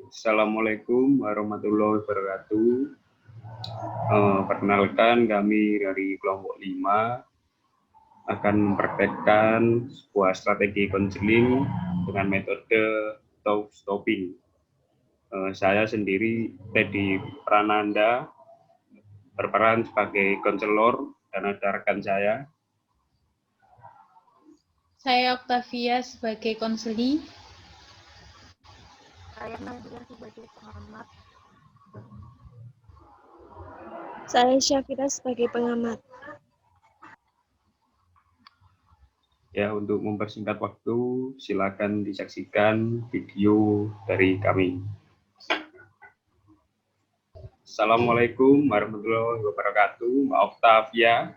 Assalamualaikum warahmatullahi wabarakatuh. Perkenalkan, kami dari kelompok 5 akan mempraktekkan sebuah strategi konseling dengan metode toe stopping. Saya sendiri Teddy Prananda berperan sebagai konselor dan ada rekan saya. Saya Octavia sebagai konseli. Saya Nadia sebagai pengamat. Saya Syafira sebagai pengamat. Ya, untuk mempersingkat waktu, silakan disaksikan video dari kami. Assalamualaikum warahmatullahi wabarakatuh, Mbak Octavia.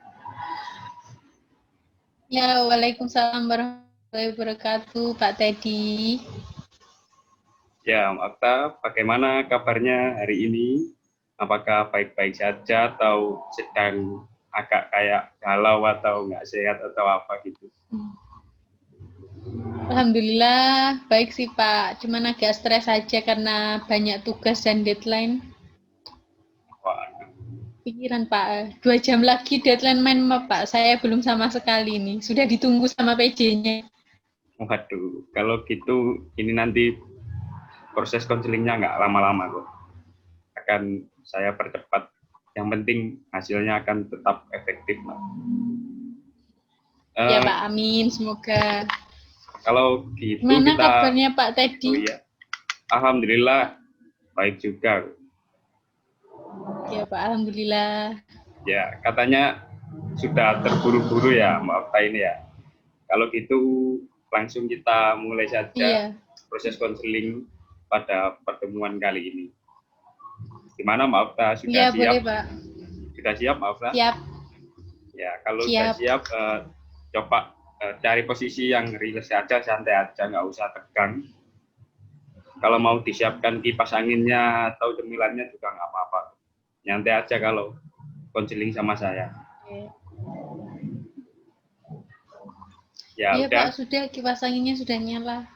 Ya, waalaikumsalam warahmatullahi wabarakatuh, Pak Teddy. Ya, Mbak Okta, bagaimana kabarnya hari ini? Apakah baik-baik saja atau sedang agak kayak galau atau nggak sehat atau apa gitu? Alhamdulillah, baik sih Pak. Cuman agak stres aja karena banyak tugas dan deadline. Waduh. Pikiran Pak, 2 jam lagi deadline main Pak. Saya belum sama sekali nih. Sudah ditunggu sama PJ-nya. Waduh, kalau gitu ini nanti proses konselingnya nggak lama-lama kok. Akan saya percepat. Yang penting hasilnya akan tetap efektif, Mbak. Ya Pak, amin. Semoga. Kalau gitu Gimana kita... kabarnya Pak Teddy? Oh iya, alhamdulillah baik juga. Ya Pak, alhamdulillah. Ya, katanya sudah terburu-buru ya, Mbak Okta ini ya. Kalau gitu langsung kita mulai saja proses konseling pada pertemuan kali ini. Gimana Mbak Okta, sudah siap? Boleh Pak. Sudah siap Mbak Okta? Siap. Ya, kalau sudah siap, coba cari posisi yang rileks saja, santai aja, nggak usah tegang. Kalau mau disiapkan kipas anginnya atau cemilannya juga nggak apa-apa. Nyantai aja kalau konseling sama saya. Ya, iya udah. Pak, sudah kipas anginnya sudah nyala.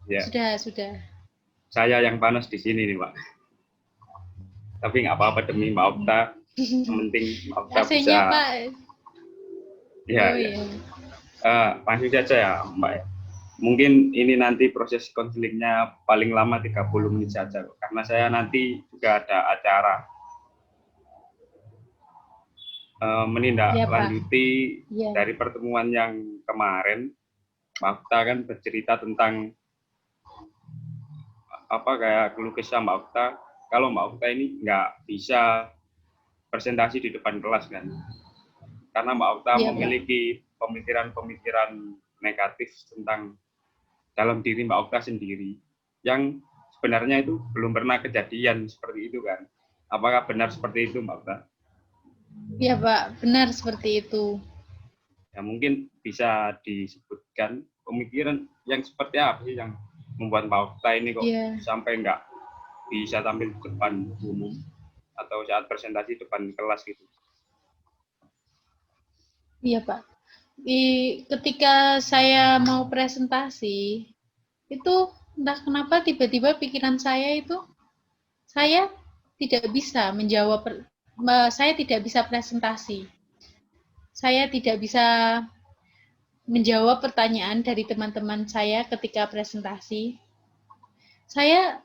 Ya. Sudah. Saya yang panas di sini nih, Pak. Tapi nggak apa-apa demi Mbak Okta. Yang penting Mbak Okta bisa. Pak. Ya, ya. Langsung saja ya, Mbak. Mungkin ini nanti proses konselingnya paling lama 30 menit saja, karena saya nanti juga ada acara. Menindaklanjuti dari pertemuan yang kemarin, Mbak Okta kan bercerita tentang kayak keluh kesah Mbak Okta. Kalau Mbak Okta ini nggak bisa presentasi di depan kelas kan, karena Mbak Okta memiliki pemikiran-pemikiran negatif tentang dalam diri Mbak Okta sendiri, yang sebenarnya itu belum pernah kejadian seperti itu kan. Apakah benar seperti itu Mbak Okta? Iya Pak, benar seperti itu. Ya mungkin bisa disebutkan pemikiran yang seperti apa sih yang membuat Mbak Okta ini kok sampai nggak bisa tampil di depan umum atau saat presentasi depan kelas gitu? Iya Pak. Ketika saya mau presentasi, itu entah kenapa tiba-tiba pikiran saya itu, saya tidak bisa menjawab, saya tidak bisa presentasi. Saya tidak bisa menjawab pertanyaan dari teman-teman saya ketika presentasi. Saya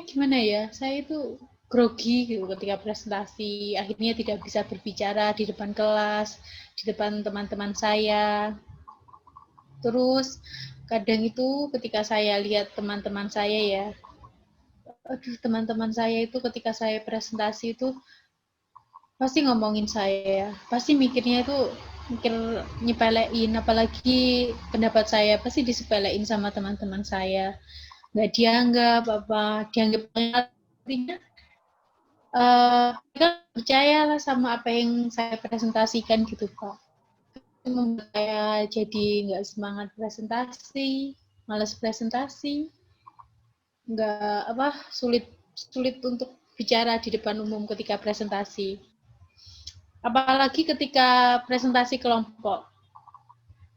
gimana ya, saya itu grogi gitu ketika presentasi, akhirnya tidak bisa berbicara di depan kelas, di depan teman-teman saya. Terus kadang itu ketika saya lihat teman-teman saya ya, teman-teman saya itu ketika saya presentasi itu pasti ngomongin saya, pasti mikirnya itu nyepelein, apalagi pendapat saya pasti disepelein sama teman-teman saya. Nggak dianggap artinya mereka percayalah sama apa yang saya presentasikan gitu Pak. Membuat saya jadi nggak semangat presentasi, malas presentasi, sulit untuk bicara di depan umum ketika presentasi. Apalagi ketika presentasi kelompok.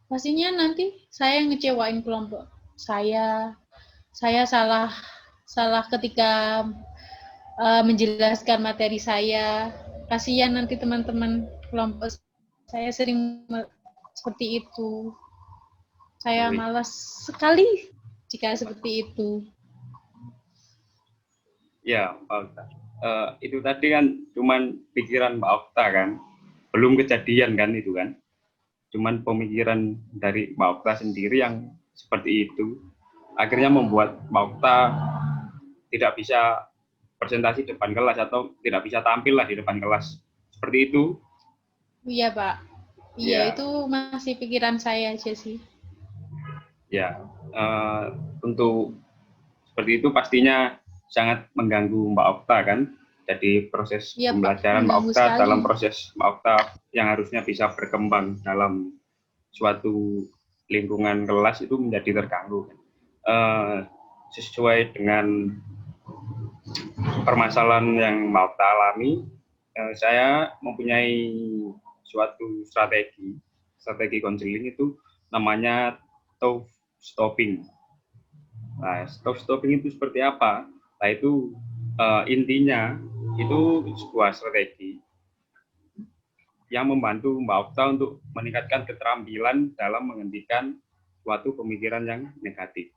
Pastinya nanti saya ngecewain kelompok saya saya salah ketika menjelaskan materi saya. Kasihan nanti teman-teman kelompok saya sering seperti itu. Saya malas sekali jika seperti itu. Ya, Mbak Okta. Itu tadi kan cuman pikiran Mbak Okta kan, belum kejadian kan itu kan. Cuman pemikiran dari Mbak Okta sendiri yang seperti itu, akhirnya membuat Mbak Okta tidak bisa presentasi depan kelas atau tidak bisa tampil lah di depan kelas. Seperti itu. Iya, Pak. Iya, Ya. itu masih pikiran saya aja sih. Ya, untuk seperti itu pastinya sangat mengganggu Mbak Okta kan. Jadi proses Ya, pembelajaran Pak, Mbak Okta sekali. dalam proses Mbak Okta yang harusnya bisa berkembang dalam suatu lingkungan kelas itu menjadi terganggu. Sesuai dengan permasalahan yang Mbak Okta alami, saya mempunyai suatu strategi konseling itu namanya tough stopping. Nah, tough stopping itu seperti apa? Nah, itu intinya itu sebuah strategi yang membantu Mbak Okta untuk meningkatkan keterampilan dalam menghentikan suatu pemikiran yang negatif.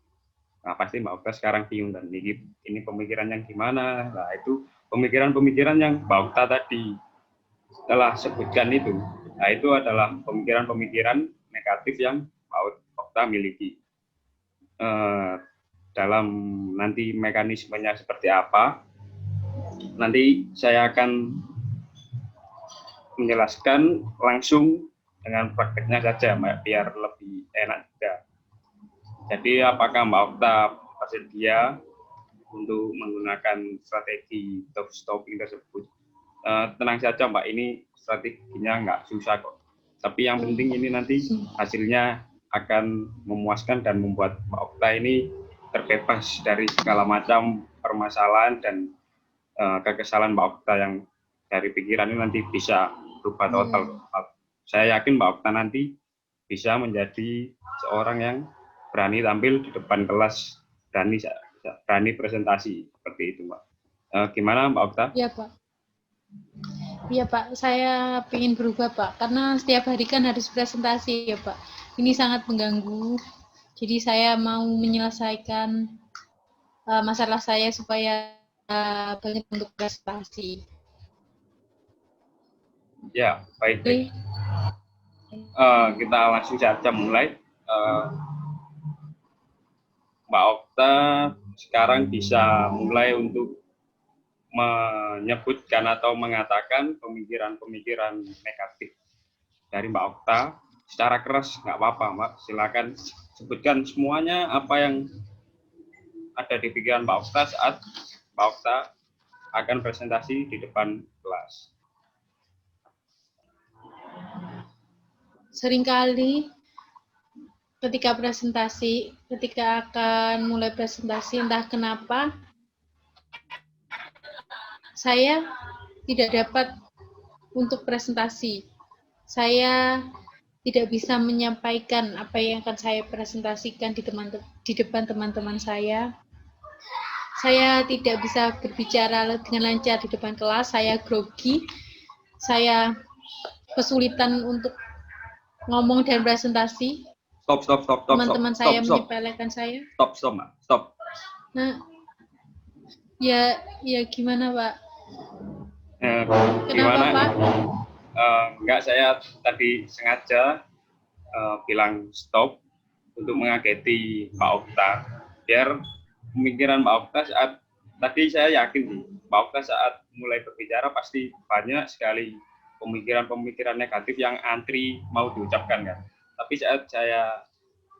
Nah, pasti Mbak Okta sekarang bingung dan ini pemikiran yang gimana? Nah, itu pemikiran-pemikiran yang Mbak Okta tadi setelah sebutkan itu. Nah, itu adalah pemikiran-pemikiran negatif yang Mbak Okta miliki. Dalam nanti mekanismenya seperti apa, nanti saya akan menjelaskan langsung dengan prakteknya saja, Mbak, biar lebih enak juga. Jadi apakah Mbak Okta bersedia untuk menggunakan strategi tough stopping tersebut? Tenang saja Mbak, ini strateginya nggak susah kok. Tapi yang penting ini nanti hasilnya akan memuaskan dan membuat Mbak Okta ini terbebas dari segala macam permasalahan dan kekesalan Mbak Okta yang dari pikiran ini nanti bisa berubah total. Saya yakin Mbak Okta nanti bisa menjadi seorang yang berani tampil di depan kelas, berani presentasi seperti itu, Mbak. Gimana Mbak Okta? Iya, Pak. Iya, Pak. Saya ingin berubah, Pak. Karena setiap hari kan harus presentasi ya, Pak. Ini sangat mengganggu. Jadi saya mau menyelesaikan masalah saya supaya banyak untuk presentasi. Ya, baik. Kita langsung saja mulai. Mbak Okta sekarang bisa mulai untuk menyebutkan atau mengatakan pemikiran-pemikiran negatif dari Mbak Okta secara keras, nggak apa-apa Mbak, silakan sebutkan semuanya apa yang ada di pikiran Mbak Okta saat Mbak Okta akan presentasi di depan kelas. Seringkali ketika akan mulai presentasi, entah kenapa saya tidak dapat untuk presentasi. Saya tidak bisa menyampaikan apa yang akan saya presentasikan di depan teman-teman saya. Saya tidak bisa berbicara dengan lancar di depan kelas. Saya grogi. Saya kesulitan untuk ngomong dan presentasi. Stop. Teman-teman saya menyepelekan saya. Stop, Mbak. Stop. Nah, ya gimana, Pak? Gimana? Kenapa, Pak? Enggak, saya tadi sengaja bilang stop untuk mengageti Mbak Okta, biar pemikiran Mbak Okta saat tadi saya yakin sih, Mbak Okta saat mulai berbicara pasti banyak sekali pemikiran-pemikiran negatif yang antri mau diucapkan kan. Tapi saat saya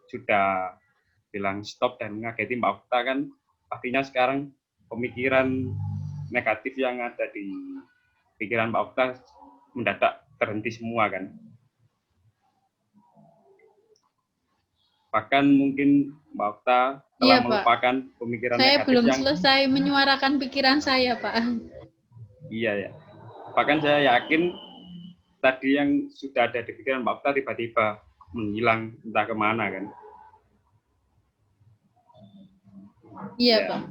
sudah bilang stop dan mengageti Mbak Okta kan, pastinya sekarang pemikiran negatif yang ada di pikiran Mbak Okta mendadak terhenti semua kan. Bahkan mungkin Mbak Okta telah melupakan pemikiran saya negatif belum yang selesai menyuarakan pikiran saya, Pak. Iya ya. Bahkan saya yakin tadi yang sudah ada di pikiran Mbak Okta tiba-tiba menghilang entah kemana kan. Iya, Ya. Pak.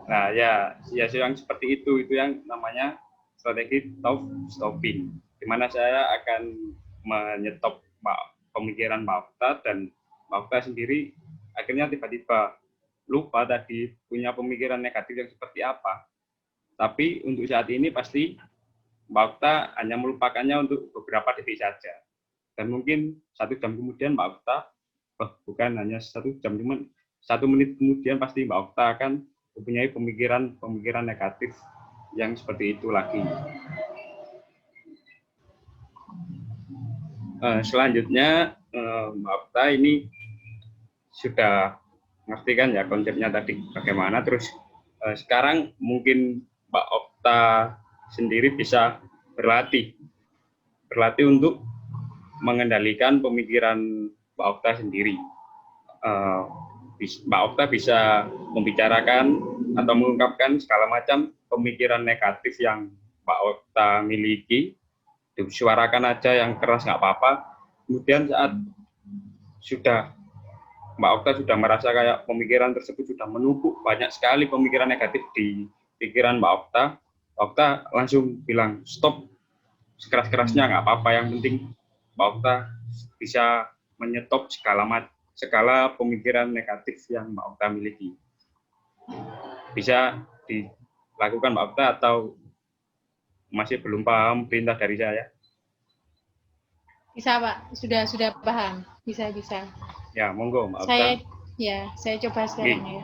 Nah, ya yang seperti itu yang namanya strategi stopping, di mana saya akan menyetop pemikiran Mbak Okta, dan Mbak Okta sendiri akhirnya tiba-tiba lupa tadi punya pemikiran negatif yang seperti apa. Tapi untuk saat ini pasti Mbak Okta hanya melupakannya untuk beberapa detik saja. Dan mungkin 1 jam kemudian Mbak Okta, bukan hanya 1 jam, cuma 1 menit kemudian pasti Mbak Okta akan mempunyai pemikiran negatif yang seperti itu lagi. Selanjutnya Mbak Okta ini sudah ngerti kan ya konsepnya tadi bagaimana, terus sekarang mungkin Mbak Okta sendiri bisa berlatih untuk mengendalikan pemikiran Mbak Okta sendiri. Mbak Okta bisa membicarakan atau mengungkapkan segala macam pemikiran negatif yang Mbak Okta miliki, disuarakan aja yang keras nggak apa-apa. Kemudian saat Mbak Okta sudah merasa kayak pemikiran tersebut sudah menumpuk banyak sekali pemikiran negatif di pikiran Mbak Okta langsung bilang stop, sekeras-kerasnya nggak apa-apa, yang penting Mbak Okta bisa menyetop segala pemikiran negatif yang Mbak Okta miliki. Bisa dilakukan Mbak Okta atau masih belum paham perintah dari saya? Bisa, Pak. Sudah paham. Bisa. Ya, monggo Mbak Okta. Saya coba sekarang ya.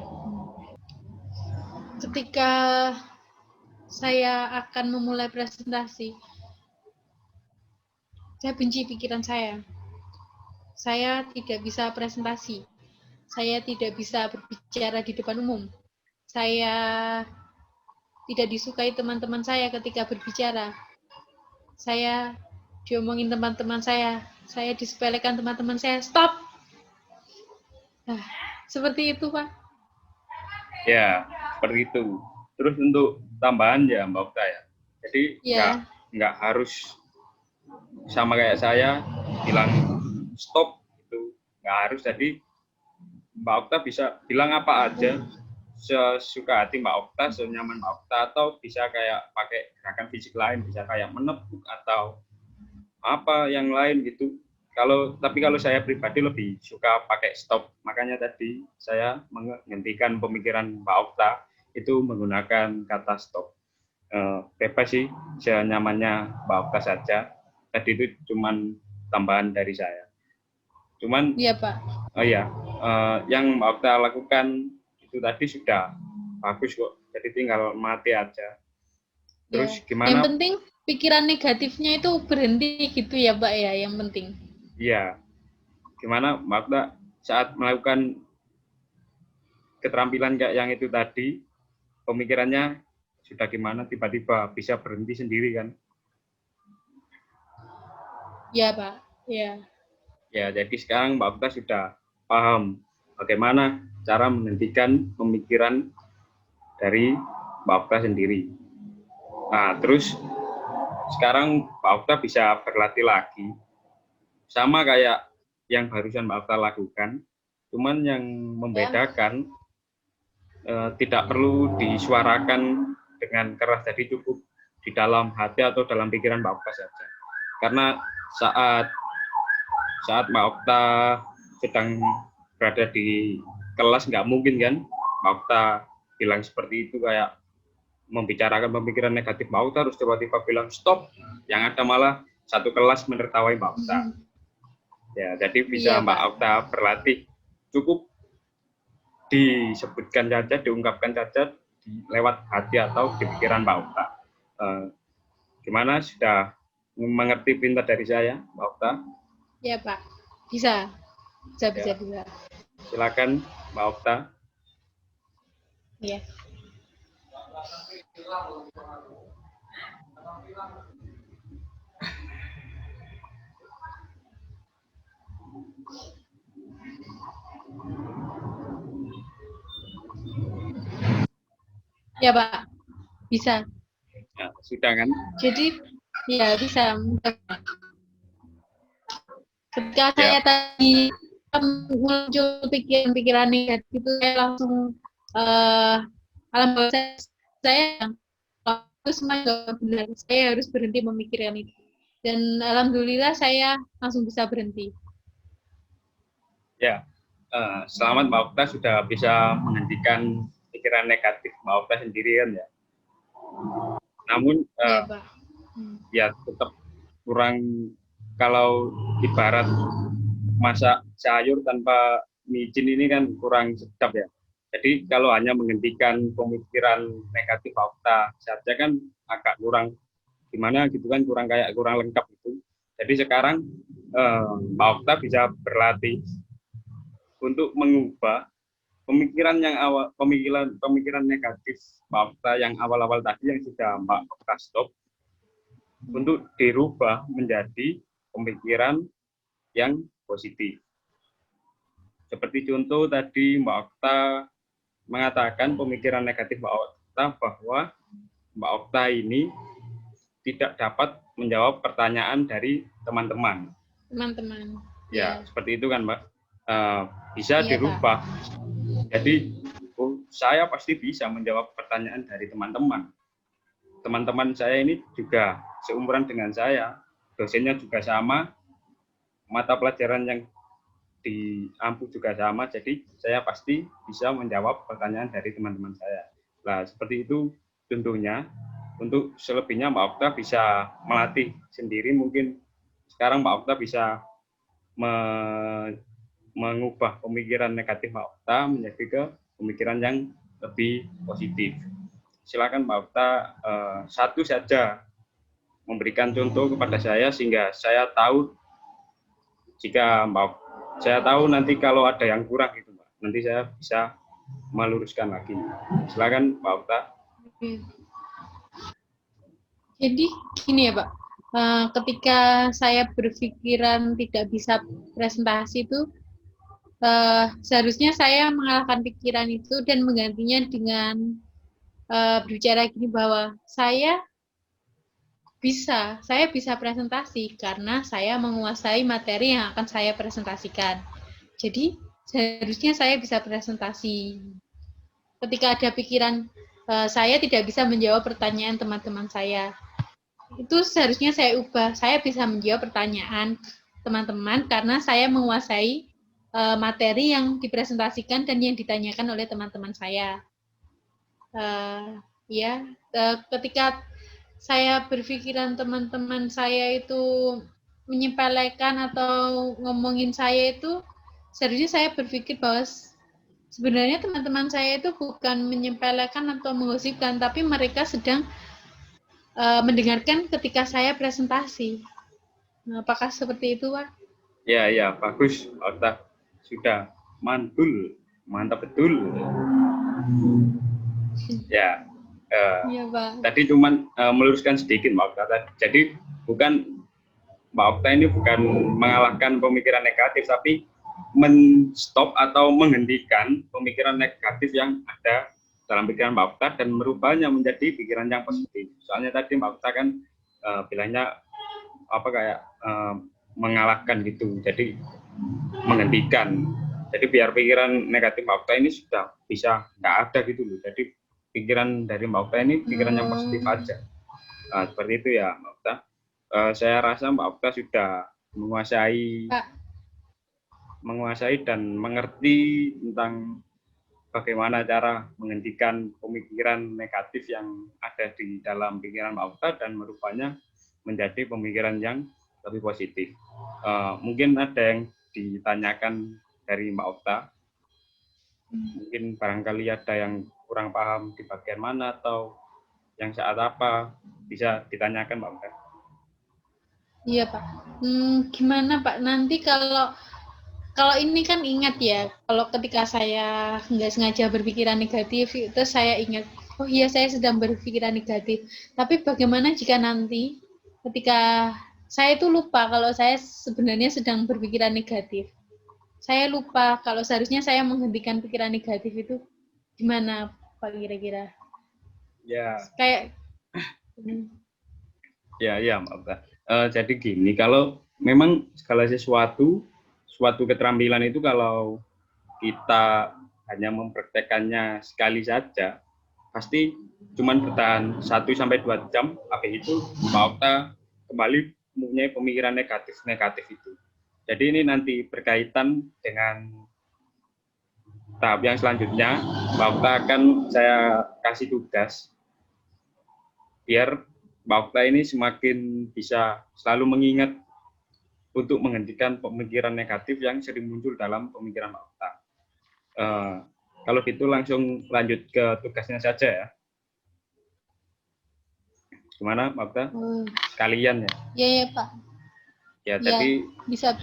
Ketika saya akan memulai presentasi, saya benci pikiran saya. Saya tidak bisa presentasi. Saya tidak bisa berbicara di depan umum. Saya tidak disukai teman-teman saya ketika berbicara. Saya diomongin teman-teman saya disepelekan teman-teman saya. Stop! Seperti itu, Pak. Ya, seperti itu. Terus untuk tambahan ya Mbak Okta ya. Jadi nggak harus sama kayak saya bilang stop, itu nggak harus. Jadi Mbak Okta bisa bilang apa aja sesuka hati Mbak Okta, senyaman Mbak Okta, atau bisa kayak pakai gerakan fisik lain, bisa kayak menepuk atau apa yang lain gitu. Tapi kalau saya pribadi lebih suka pakai stop, makanya tadi saya menghentikan pemikiran Mbak Okta itu menggunakan kata stop. Bebas sih, senyamannya Mbak Okta saja. Tadi itu cuman tambahan dari saya. Cuman iya Pak. Yang Mbak Okta lakukan itu tadi sudah bagus kok. Jadi tinggal mati aja. Terus gimana? Yang penting pikiran negatifnya itu berhenti gitu ya Pak ya, yang penting. Iya. Gimana Mbak Okta saat melakukan keterampilan kayak yang itu tadi, pemikirannya sudah gimana tiba-tiba bisa berhenti sendiri kan? Iya Pak, iya. Ya, jadi sekarang Mbak Okta sudah paham bagaimana cara menghentikan pemikiran dari Mbak Okta sendiri. Nah, terus sekarang Mbak Okta bisa berlatih lagi, sama kayak yang barusan Mbak Okta lakukan, cuman yang membedakan tidak perlu disuarakan dengan keras, jadi cukup di dalam hati atau dalam pikiran Mbak Okta saja. Karena saat Mbak Okta sedang berada di kelas, nggak mungkin kan Mbak Okta bilang seperti itu, kayak membicarakan pemikiran negatif Mbak Okta terus tiba-tiba bilang stop, yang ada malah satu kelas menertawai Mbak Okta. Ya, jadi bisa Mbak Okta berlatih, cukup disebutkan saja, diungkapkan saja lewat hati atau di pikiran Mbak Okta. Gimana, sudah mengerti perintah dari saya Mbak Okta? Ya Pak, bisa. Bisa. Silakan Mbak Okta. Iya. Ya Pak, bisa. Ya, sudah kan? Jadi ya bisa. Ketika saya tadi muncul pikiran-pikiran negatif itu saya langsung alam bawah saya harus benar, saya harus berhenti memikirkan itu. Dan alhamdulillah saya langsung bisa berhenti. Ya, selamat Mbak Okta sudah bisa menghentikan pikiran negatif Mbak Okta sendiri kan ya. Namun Ya, Pak. Ya tetap kurang, kalau ibarat masak sayur tanpa micin ini kan kurang sedap ya. Jadi kalau hanya menghentikan pemikiran negatif Mbak Okta saja kan agak kurang gimana gitu kan, kurang lengkap itu. Jadi sekarang Mbak Okta bisa berlatih untuk mengubah pemikiran negatif Mbak Okta yang awal-awal tadi yang sudah Mbak Okta stop, untuk dirubah menjadi pemikiran yang positif. Seperti contoh tadi Mbak Okta mengatakan pemikiran negatif Mbak Okta bahwa Mbak Okta ini tidak dapat menjawab pertanyaan dari teman-teman. Ya, seperti itu kan Mbak. Bisa dirubah. Pak. Jadi saya pasti bisa menjawab pertanyaan dari teman-teman. Teman-teman saya ini juga seumuran dengan saya, dosennya juga sama, mata pelajaran yang diampu juga sama, jadi saya pasti bisa menjawab pertanyaan dari teman-teman saya. Nah, seperti itu contohnya. Untuk selebihnya Mbak Okta bisa melatih sendiri, mungkin sekarang Mbak Okta bisa mengubah pemikiran negatif Mbak Okta menjadi ke pemikiran yang lebih positif. Silakan Mbak Okta satu saja memberikan contoh kepada saya sehingga saya tahu, jika saya tahu nanti kalau ada yang kurang gitu Mbak, nanti saya bisa meluruskan lagi. Silakan Mbak Okta. Jadi gini ya Pak, ketika saya berpikiran tidak bisa presentasi itu, seharusnya saya mengalahkan pikiran itu dan menggantinya dengan berbicara gini bahwa saya bisa presentasi karena saya menguasai materi yang akan saya presentasikan. Jadi seharusnya saya bisa presentasi. Ketika ada pikiran saya tidak bisa menjawab pertanyaan teman-teman saya, itu seharusnya saya ubah. Saya bisa menjawab pertanyaan teman-teman karena saya menguasai materi yang dipresentasikan dan yang ditanyakan oleh teman-teman saya. Ketika saya berpikiran teman-teman saya itu menyepelekan atau ngomongin saya itu, seharusnya saya berpikir bahwa sebenarnya teman-teman saya itu bukan menyepelekan atau menggosipkan, tapi mereka sedang mendengarkan ketika saya presentasi. Nah, apakah seperti itu, Pak? Ya, bagus, Okta. Sudah mantul, mantap betul. Ya, Pak. Tadi cuman meluruskan sedikit Mbak Okta. Jadi bukan Mbak Okta ini bukan mengalahkan pemikiran negatif, tapi men-stop atau menghentikan pemikiran negatif yang ada dalam pikiran Mbak Okta dan merubahnya menjadi pikiran yang positif. Soalnya tadi Mbak Okta kan bilangnya mengalahkan gitu, jadi menghentikan. Jadi biar pikiran negatif Mbak Okta ini sudah bisa nggak ada gitu loh. Jadi pikiran dari Mbak Okta ini pikiran yang positif aja. Nah, seperti itu ya Mbak Okta. Saya rasa Mbak Okta sudah menguasai dan mengerti tentang bagaimana cara menghentikan pemikiran negatif yang ada di dalam pikiran Mbak Okta dan merubahnya menjadi pemikiran yang lebih positif. Mungkin ada yang ditanyakan dari Mbak Okta. Mungkin barangkali ada yang kurang paham di bagian mana atau yang saat apa, bisa ditanyakan Mbak Okta. Iya Pak. Gimana Pak? Nanti kalau ini kan ingat ya, kalau ketika saya nggak sengaja berpikiran negatif, itu saya ingat, oh iya saya sedang berpikiran negatif. Tapi bagaimana jika nanti ketika saya itu lupa kalau saya sebenarnya sedang berpikiran negatif. Saya lupa kalau seharusnya saya menghentikan pikiran negatif itu gimana Pak kira-kira? Ya. Kayak Ya Mbak Okta. Jadi gini, kalau memang segala sesuatu suatu keterampilan itu kalau kita hanya mempraktekannya sekali saja, pasti cuman bertahan 1 sampai 2 jam, habis itu Mbak Okta kembali mempunyai pemikiran negatif itu. Jadi ini nanti berkaitan dengan tahap yang selanjutnya. Mbak Okta akan saya kasih tugas biar Mbak Okta ini semakin bisa selalu mengingat untuk menghentikan pemikiran negatif yang sering muncul dalam pemikiran Mbak Okta. Kalau gitu langsung lanjut ke tugasnya saja ya. Gimana Mbak Okta? Sekalian ya? Iya Pak. Ya, jadi bisa.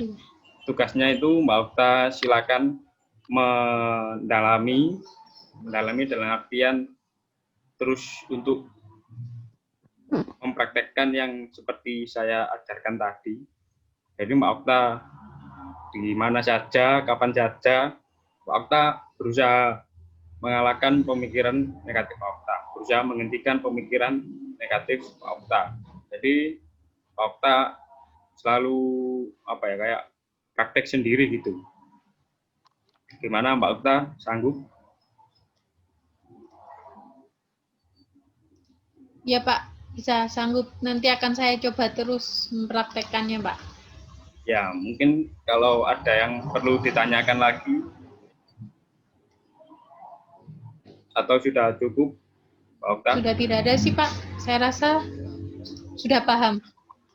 Tugasnya itu Mbak Okta silakan mendalami dalam artian terus untuk mempraktekkan yang seperti saya ajarkan tadi. Jadi Mbak Okta di mana saja, kapan saja, Mbak Okta berusaha mengalahkan pemikiran negatif Mbak Okta, berusaha menghentikan pemikiran negatif Mbak Okta. Jadi Mbak Okta selalu kayak praktek sendiri gitu. Gimana Mbak Okta, sanggup? Ya Pak, bisa sanggup. Nanti akan saya coba terus mempraktekkannya Pak. Ya, mungkin kalau ada yang perlu ditanyakan lagi, atau sudah cukup, Mbak Okta? Sudah tidak ada sih Pak, saya rasa sudah paham.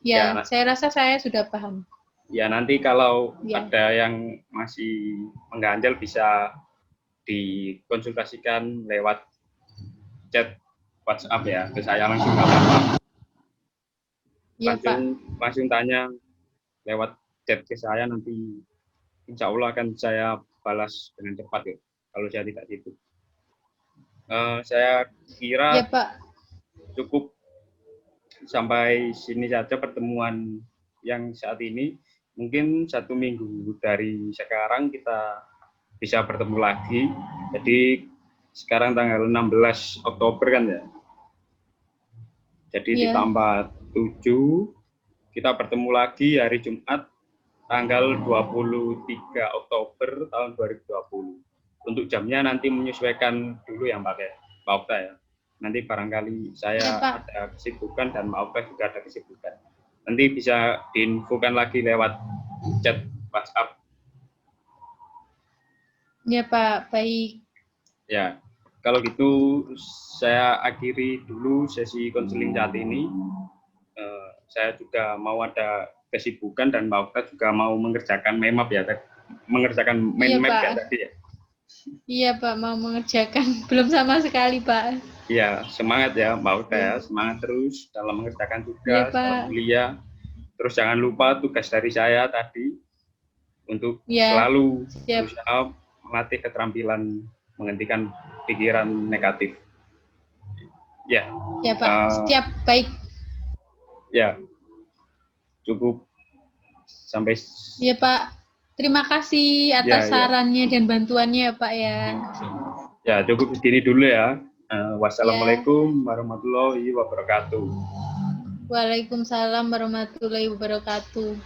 Ya, saya rasa saya sudah paham. Ya, nanti kalau ada yang masih mengganjal bisa dikonsultasikan lewat chat WhatsApp ya, ke saya langsung nggak apa-apa. Langsung tanya lewat chat ke saya, nanti insya Allah akan saya balas dengan cepat ya, kalau saya tidak sibuk. Saya kira cukup sampai sini saja pertemuan yang saat ini. Mungkin 1 minggu dari sekarang kita bisa bertemu lagi. Jadi sekarang tanggal 16 Oktober kan ya. Jadi ditambah 7, kita bertemu lagi hari Jumat tanggal 23 Oktober tahun 2020. Untuk jamnya nanti menyesuaikan dulu ya Mbak Okta ya. Nanti barangkali saya ada kesibukan dan Mbak Okta juga ada kesibukan. Nanti bisa diinfokan lagi lewat chat WhatsApp. Ya Pak, baik. Ya, kalau gitu saya akhiri dulu sesi konseling saat ini. Saya juga mau ada kesibukan dan Mbak Okta juga mau mengerjakan mind map ya tadi ya. Iya Pak, mau mengerjakan. Belum sama sekali Pak. Iya, semangat ya Mbak Okta ya, semangat terus dalam mengerjakan tugas, dalam kuliah. Terus jangan lupa tugas dari saya tadi untuk selalu berusaha melatih keterampilan menghentikan pikiran negatif. Ya. Ya Pak, siap, baik. Ya, cukup sampai. Ya Pak, terima kasih atas sarannya dan bantuannya Pak ya. Ya, cukup segini dulu ya. Wassalamualaikum warahmatullahi wabarakatuh. Waalaikumsalam warahmatullahi wabarakatuh.